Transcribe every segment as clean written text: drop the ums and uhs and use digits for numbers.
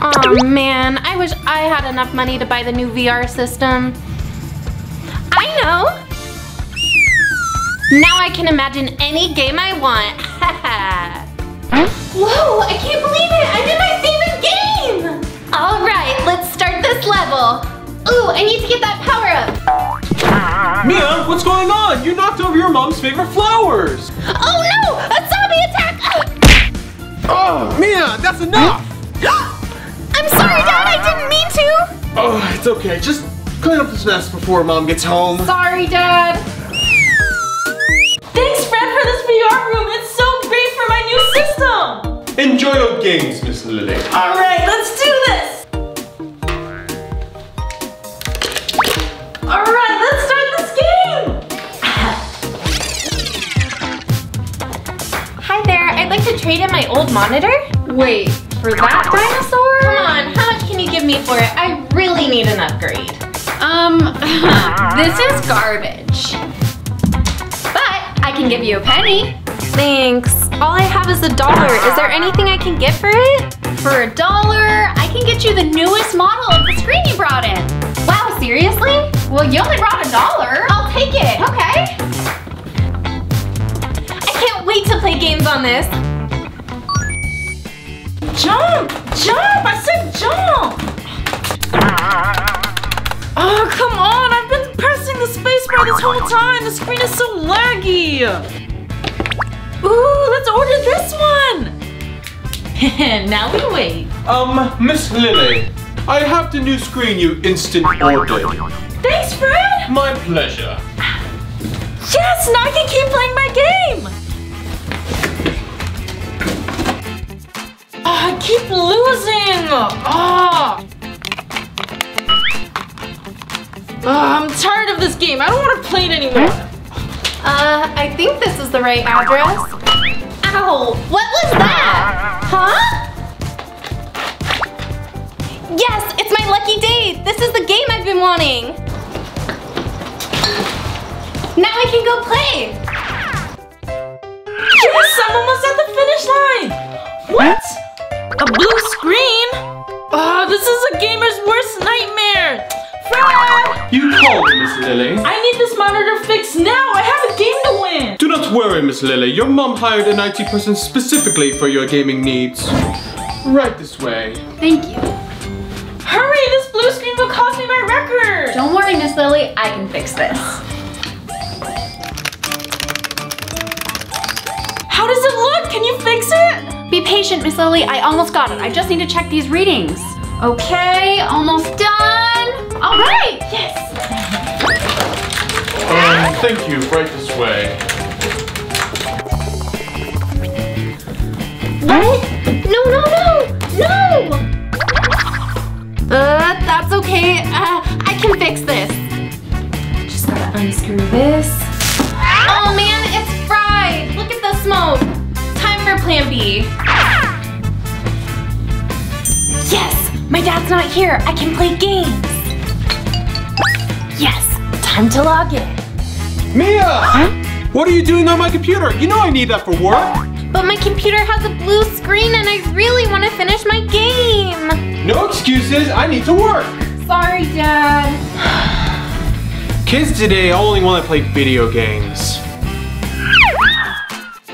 Oh man, I wish I had enough money to buy the new VR system. I know! Now I can imagine any game I want. Whoa, I can't believe it! I'm in my favorite game! Alright, let's start this level. Ooh, I need to get that power up. Mia, what's going on? You knocked over your mom's favorite flowers. Oh no! A zombie attack! Oh, Mia, that's enough! I'm sorry, Dad, I didn't mean to! Oh, it's okay. Just clean up this mess before Mom gets home. Sorry, Dad. Thanks, Fred, for this VR room. It's so great for my new system. Enjoy your games, Miss Lily. All right, let's do this. All right, let's start this game. Hi there, I'd like to trade in my old monitor. Wait, for that dinosaur? Come on, how much can you give me for it? I really need an upgrade. This is garbage. But I can give you a penny. Thanks. All I have is $1. Is there anything I can get for it? For $1, I can get you the newest model of the screen you brought in. Wow, seriously? Well, you only brought $1. I'll take it. Okay. I can't wait to play games on this. Jump! Jump! I said jump! Oh, come on! I've been pressing the spacebar this whole time! The screen is so laggy! Ooh, let's order this one! Now we wait. Miss Lily, I have the new screen you instant ordered. Thanks, Fred! My pleasure. Yes! Now I can keep playing my game! I keep losing! I'm tired of this game. I don't want to play it anymore. I think this is the right address. Ow! What was that? Huh? Yes! It's my lucky day! This is the game I've been wanting! Now I can go play! Yes! I'm almost at the finish line! What? A blue screen? Oh, this is a gamer's worst nightmare! Fred! You called, Miss Lily. I need this monitor fixed now! I have a game to win! Do not worry, Miss Lily. Your mom hired an IT person specifically for your gaming needs. Right this way. Thank you. Hurry! This blue screen will cost me my record! Don't worry, Miss Lily. I can fix this. How does it look? Can you fix it? Be patient, Miss Lily. I almost got it. I just need to check these readings. Okay, almost done. All right. Yes. Thank you. Right this way. What? No, no, no! No! That's okay. I can fix this. Just gotta unscrew this. Oh man, it's fried! Look at the smoke! Time for plan B. Yes! My dad's not here. I can play games. Yes! Time to log in. Mia! Huh? What are you doing on my computer? You know I need that for work. But my computer has a blue screen and I really want to finish my game. No excuses. I need to work. Sorry, Dad. Kids today only want to play video games.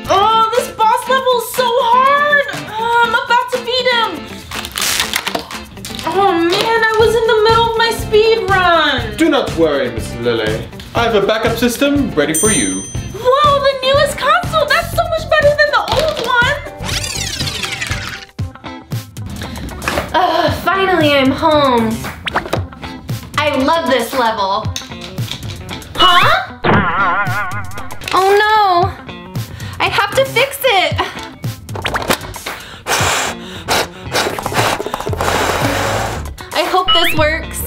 Oh, this boss level is so hard! I'm about to beat him! Oh man, I was in the middle of my speed run! Do not worry, Miss Lily. I have a backup system ready for you. Whoa, the newest console! That's so much better than the old one! Finally I'm home. I love this level. Huh? Oh no! I have to fix it! I hope this works.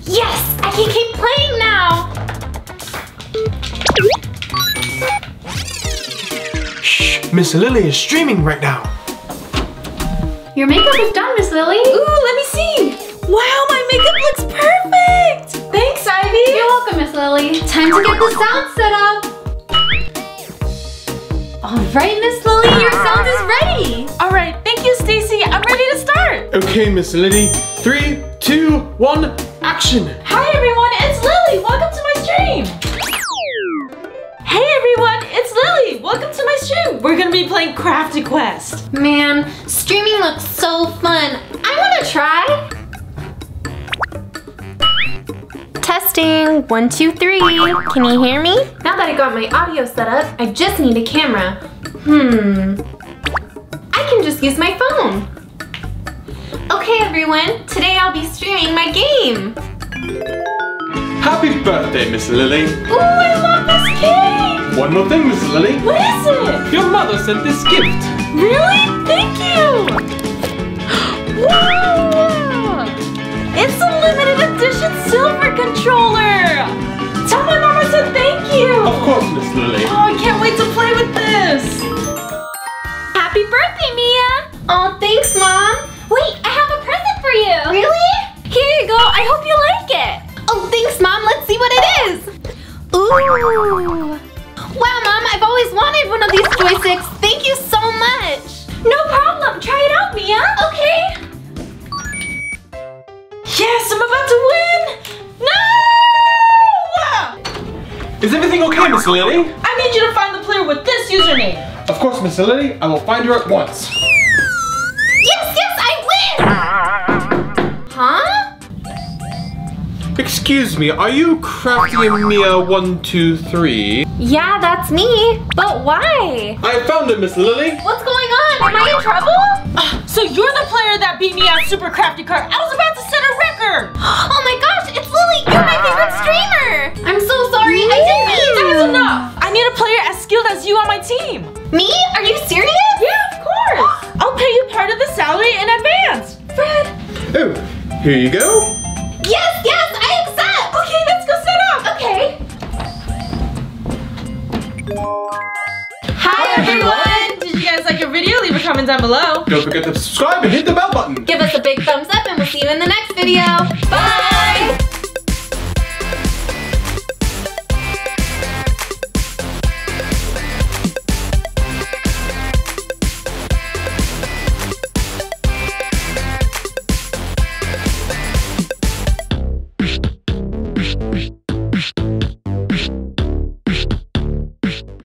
Yes! I can keep playing now! Shh! Miss Lily is streaming right now. Your makeup is done, Miss Lily. Ooh, let me see! Wow, my makeup looks perfect! Thanks, Ivy! You're welcome, Miss Lily. Time to get the sound set up. All right, Miss Lily, your sound is ready. All right, thank you, Stacy. I'm ready to start. Okay, Miss Lily. 3, 2, 1, action. Hi, everyone. It's Lily. Welcome to my stream. Hey, everyone. It's Lily. Welcome to my stream. We're going to be playing Crafty Quest. Man, streaming looks so fun. I want to try. Testing, 1, 2, 3. Can you hear me? Now that I got my audio set up, I just need a camera. I can just use my phone. Okay, everyone. Today I'll be streaming my game. Happy birthday, Miss Lily. Ooh, I love this cake. One more thing, Miss Lily. What is it? Your mother sent this gift. Really? Thank you. Wow. It's a limited edition silver controller. Tell my mom I said thank you. Of course, Miss Lily. Oh, I can't wait to play with this. Happy birthday, Mia. Oh, thanks, Mom. Wait, I have a present for you. Really? Here you go. I hope you like it. Oh, thanks, Mom. Let's see what it is. Ooh. Wow, Mom, I've always wanted one of these joysticks. Thank you so much. No problem. Try it out, Mia. Okay. Yes, I'm about to win. No! Is everything okay, Miss Lily? I need you to find the player with this username. Of course, Miss Lily. I will find her at once. Yes, I win! Huh? Excuse me, are you Crafty and Mia 1, 2, 3? Yeah, that's me. But why? I found it, Miss Lily. What's going on? Am I in trouble? So you're the player that beat me at Super Crafty Kart. I was about to set a record. Oh my gosh, it's Lily. You're my favorite streamer. I'm so sorry. I didn't mean to. That's enough. I need a player as skilled as you on my team. Me? Are you serious? Yeah, of course. I'll pay you part of the salary in advance. Fred. Oh, here you go. Yes, I accept. Okay, let's go set up. Okay. Hi, everyone. Did you guys like your video? Leave a comment down below. Don't forget to subscribe and hit the bell button. Give us a big thumbs up and we'll see you in the next video. Bye.